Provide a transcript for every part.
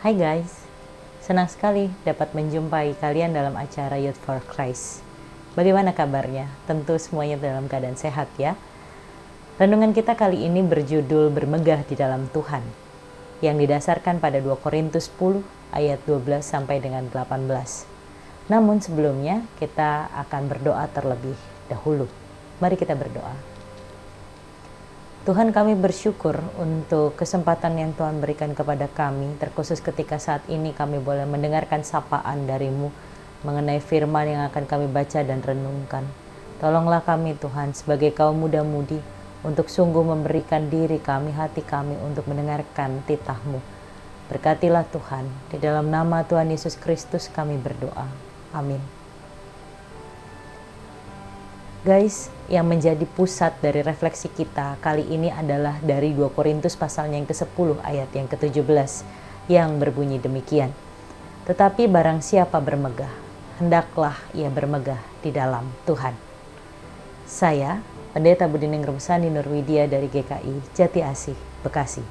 Hai guys, senang sekali dapat menjumpai kalian dalam acara Youth for Christ. Bagaimana kabarnya? Tentu semuanya dalam keadaan sehat ya. Renungan kita kali ini berjudul Bermegah di dalam Tuhan, yang didasarkan pada 2 Korintus 10 ayat 12 sampai dengan 18. Namun sebelumnya kita akan berdoa terlebih dahulu. Mari kita berdoa. Tuhan, kami bersyukur untuk kesempatan yang Tuhan berikan kepada kami, terkhusus ketika saat ini kami boleh mendengarkan sapaan dari-Mu mengenai firman yang akan kami baca dan renungkan. Tolonglah kami Tuhan sebagai kaum muda-mudi untuk sungguh memberikan diri kami, hati kami untuk mendengarkan titah-Mu. Berkatilah Tuhan, di dalam nama Tuhan Yesus Kristus kami berdoa. Amin. Guys, yang menjadi pusat dari refleksi kita kali ini adalah dari 2 Korintus pasalnya yang ke-10 ayat yang ke-17 yang berbunyi demikian. Tetapi barang siapa bermegah, hendaklah ia bermegah di dalam Tuhan. Saya, Pendeta Budining Rumsani Nurwidia dari GKI Jati Asih, Bekasi.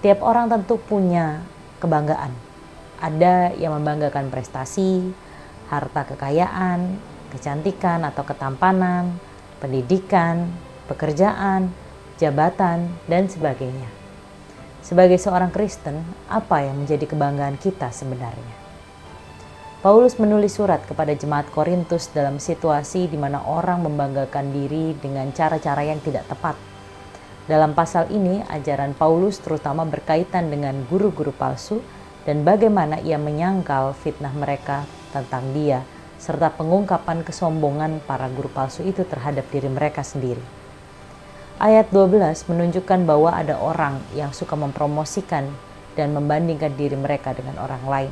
Tiap orang tentu punya kebanggaan. Ada yang membanggakan prestasi, harta kekayaan, kecantikan atau ketampanan, pendidikan, pekerjaan, jabatan, dan sebagainya. Sebagai seorang Kristen, apa yang menjadi kebanggaan kita sebenarnya? Paulus menulis surat kepada jemaat Korintus dalam situasi di mana orang membanggakan diri dengan cara-cara yang tidak tepat. Dalam pasal ini, ajaran Paulus terutama berkaitan dengan guru-guru palsu dan bagaimana ia menyangkal fitnah mereka tentang dia, serta pengungkapan kesombongan para guru palsu itu terhadap diri mereka sendiri. Ayat 12 menunjukkan bahwa ada orang yang suka mempromosikan dan membandingkan diri mereka dengan orang lain.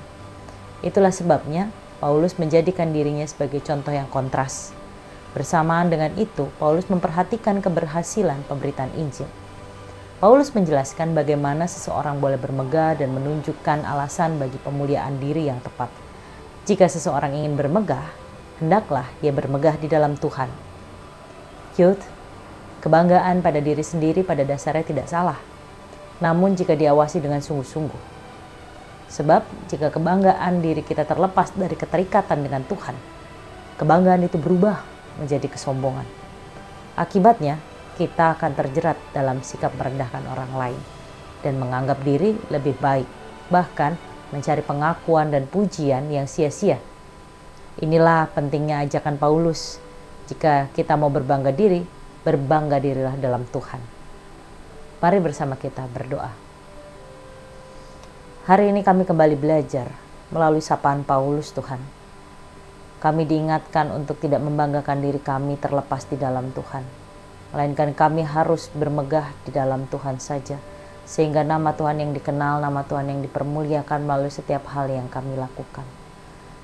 Itulah sebabnya Paulus menjadikan dirinya sebagai contoh yang kontras. Bersamaan dengan itu, Paulus memperhatikan keberhasilan pemberitaan Injil. Paulus menjelaskan bagaimana seseorang boleh bermegah dan menunjukkan alasan bagi pemuliaan diri yang tepat. Jika seseorang ingin bermegah, hendaklah ia bermegah di dalam Tuhan. Youth, kebanggaan pada diri sendiri pada dasarnya tidak salah, namun jika diawasi dengan sungguh-sungguh. Sebab jika kebanggaan diri kita terlepas dari keterikatan dengan Tuhan, kebanggaan itu berubah menjadi kesombongan. Akibatnya, kita akan terjerat dalam sikap merendahkan orang lain dan menganggap diri lebih baik, bahkan mencari pengakuan dan pujian yang sia-sia. Inilah pentingnya ajakan Paulus. Jika kita mau berbangga diri, berbangga dirilah dalam Tuhan. Mari bersama kita berdoa. Hari ini kami kembali belajar melalui sapaan Paulus, Tuhan. Kami diingatkan untuk tidak membanggakan diri kami terlepas di dalam Tuhan, melainkan kami harus bermegah di dalam Tuhan saja, sehingga nama Tuhan yang dikenal, nama Tuhan yang dipermuliakan melalui setiap hal yang kami lakukan.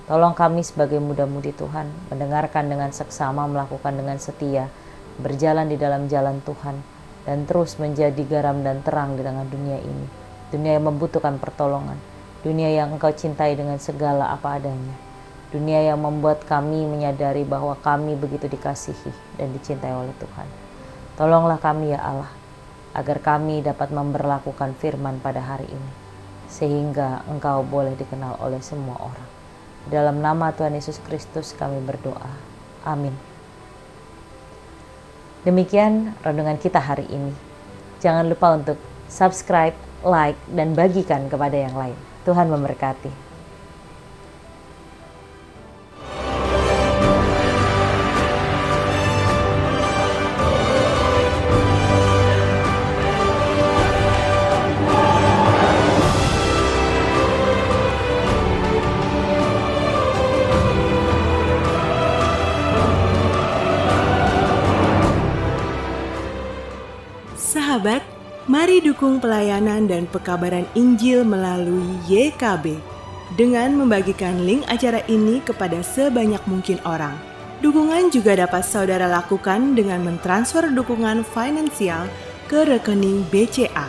Tolong kami sebagai muda-mudi Tuhan, mendengarkan dengan seksama, melakukan dengan setia, berjalan di dalam jalan Tuhan, dan terus menjadi garam dan terang di tengah dunia ini. Dunia yang membutuhkan pertolongan, dunia yang Engkau cintai dengan segala apa adanya. Dunia yang membuat kami menyadari bahwa kami begitu dikasihi dan dicintai oleh Tuhan. Tolonglah kami ya Allah, agar kami dapat memberlakukan firman pada hari ini, sehingga Engkau boleh dikenal oleh semua orang. Dalam nama Tuhan Yesus Kristus kami berdoa. Amin. Demikian renungan kita hari ini. Jangan lupa untuk subscribe, like, dan bagikan kepada yang lain. Tuhan memberkati. Sahabat, mari dukung pelayanan dan pekabaran Injil melalui YKB dengan membagikan link acara ini kepada sebanyak mungkin orang. Dukungan juga dapat saudara lakukan dengan mentransfer dukungan finansial ke rekening BCA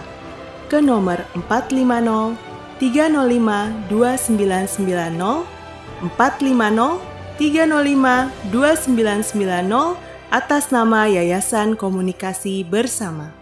ke nomor 450 305 2990 450 305 2990 atas nama Yayasan Komunikasi Bersama.